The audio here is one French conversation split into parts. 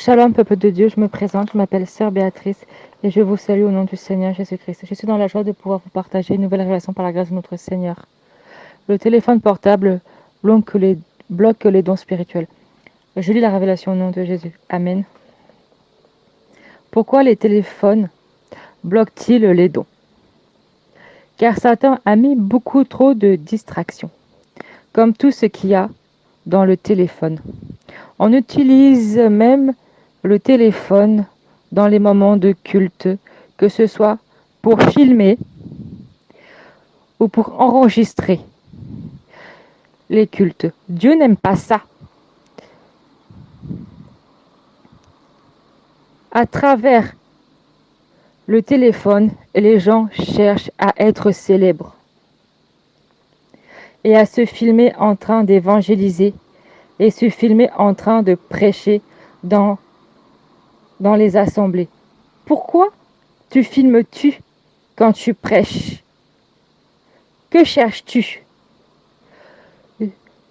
Shalom, peuple de Dieu, je me présente, je m'appelle Sœur Béatrice et je vous salue au nom du Seigneur Jésus-Christ. Je suis dans la joie de pouvoir vous partager une nouvelle révélation par la grâce de notre Seigneur. Le téléphone portable bloque les dons spirituels. Je lis la révélation au nom de Jésus. Amen. Pourquoi les téléphones bloquent-ils les dons? Car Satan a mis beaucoup trop de distractions, comme tout ce qu'il y a dans le téléphone. On utilise même le téléphone dans les moments de culte, que ce soit pour filmer ou pour enregistrer les cultes. Dieu n'aime pas ça. À travers le téléphone, les gens cherchent à être célèbres et à se filmer en train d'évangéliser et se filmer en train de prêcher dans les assemblées. Pourquoi tu filmes-tu quand tu prêches? Que cherches-tu?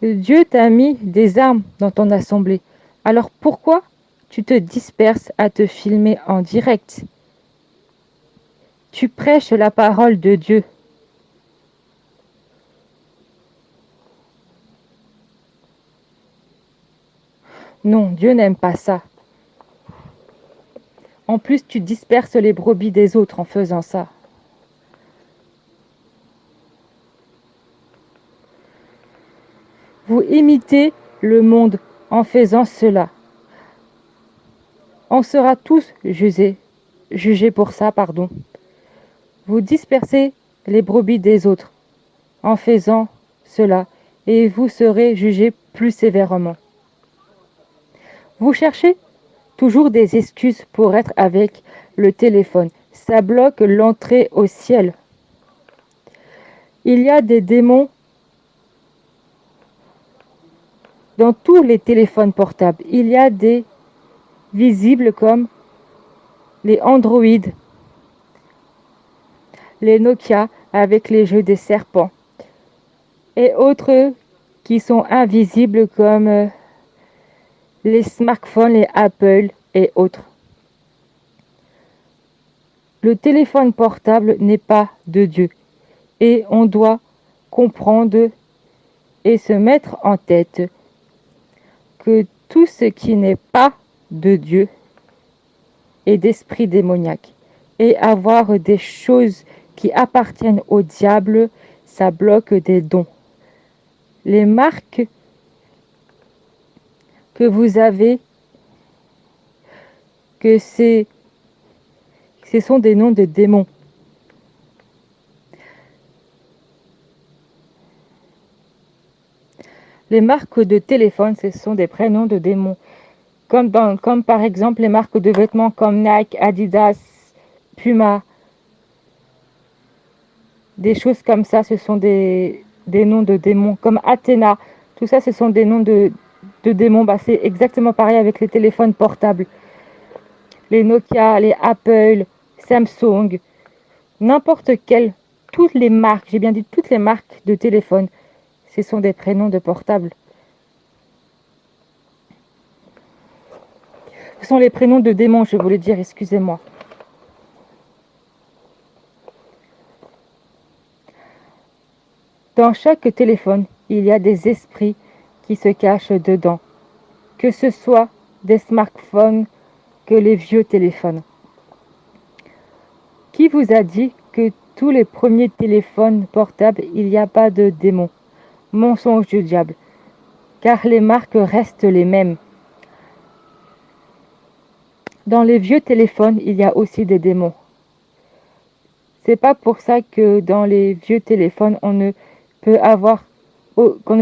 Dieu t'a mis des armes dans ton assemblée. Alors pourquoi tu te disperses à te filmer en direct? Tu prêches la parole de Dieu. Non, Dieu n'aime pas ça. En plus, tu disperses les brebis des autres en faisant ça. Vous imitez le monde en faisant cela. On sera tous jugés pour ça, pardon. Vous dispersez les brebis des autres en faisant cela et vous serez jugés plus sévèrement. Vous cherchez toujours des excuses pour être avec le téléphone. Ça bloque l'entrée au ciel. Il y a des démons dans tous les téléphones portables. Il y a des visibles comme les Android, les Nokia avec les jeux des serpents et autres qui sont invisibles comme les smartphones, les Apple et autres. Le téléphone portable n'est pas de Dieu et on doit comprendre et se mettre en tête que tout ce qui n'est pas de Dieu est d'esprit démoniaque. Et avoir des choses qui appartiennent au diable, ça bloque des dons. Les marques que vous avez, que ce sont des noms de démons. Les marques de téléphone, ce sont des prénoms de démons. Comme par exemple les marques de vêtements comme Nike, Adidas, Puma. Des choses comme ça, ce sont des noms de démons. Comme Athéna, tout ça, ce sont des noms de démons. C'est exactement pareil avec les téléphones portables. Les Nokia, les Apple, Samsung, n'importe quelle, toutes les marques, j'ai bien dit toutes les marques de téléphone, ce sont des prénoms de portables. Ce sont les prénoms de démons, je voulais dire, excusez-moi. Dans chaque téléphone, il y a des esprits qui se cachent dedans, que ce soit des smartphones que les vieux téléphones. Qui vous a dit que tous les premiers téléphones portables, il n'y a pas de démons? Mensonge du diable, car les marques restent les mêmes. Dans les vieux téléphones, il y a aussi des démons. C'est pas pour ça que dans les vieux téléphones, qu'on ne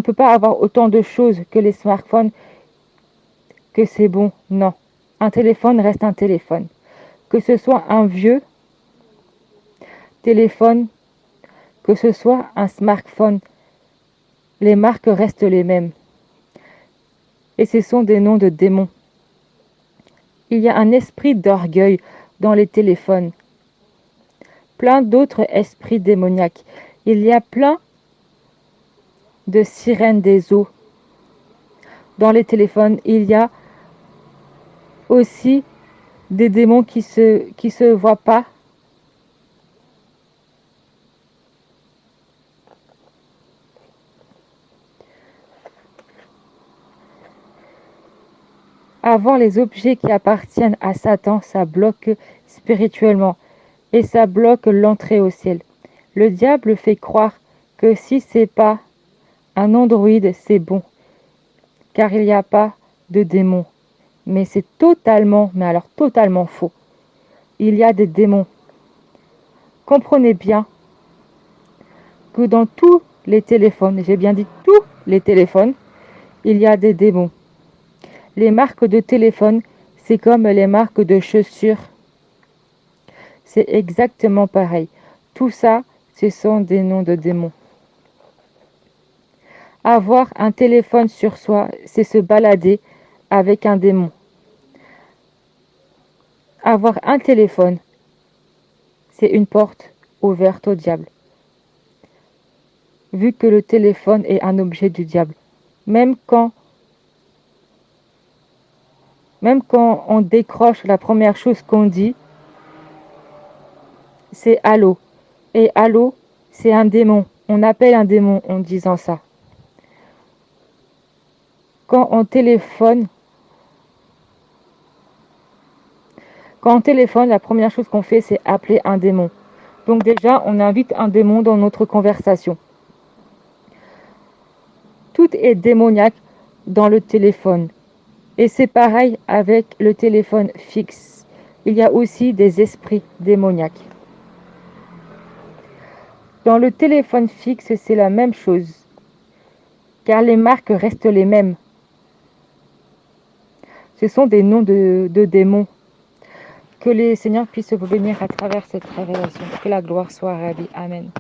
peut pas avoir autant de choses que les smartphones, que c'est bon. Non. Un téléphone reste un téléphone. Que ce soit un vieux téléphone, que ce soit un smartphone, les marques restent les mêmes. Et ce sont des noms de démons. Il y a un esprit d'orgueil dans les téléphones. Plein d'autres esprits démoniaques. Il y a plein de sirènes des eaux. Dans les téléphones, il y a aussi des démons qui se voient pas. Avoir les objets qui appartiennent à Satan, ça bloque spirituellement et ça bloque l'entrée au ciel. Le diable fait croire que si c'est pas un androïde, c'est bon, car il n'y a pas de démons. Mais c'est totalement, mais alors totalement faux. Il y a des démons. Comprenez bien que dans tous les téléphones, j'ai bien dit tous les téléphones, il y a des démons. Les marques de téléphone, c'est comme les marques de chaussures. C'est exactement pareil. Tout ça, ce sont des noms de démons. Avoir un téléphone sur soi, c'est se balader avec un démon. Avoir un téléphone, c'est une porte ouverte au diable, vu que le téléphone est un objet du diable. Même quand, même quand on décroche, la première chose qu'on dit, c'est allô. Et allô, c'est un démon. On appelle un démon en disant ça. Quand on téléphone, la première chose qu'on fait, c'est appeler un démon. Donc déjà, on invite un démon dans notre conversation. Tout est démoniaque dans le téléphone. Et c'est pareil avec le téléphone fixe. Il y a aussi des esprits démoniaques. Dans le téléphone fixe, c'est la même chose, car les marques restent les mêmes. Ce sont des noms de démons. Que les seigneurs puissent vous bénir à travers cette révélation. Que la gloire soit ravie. Amen.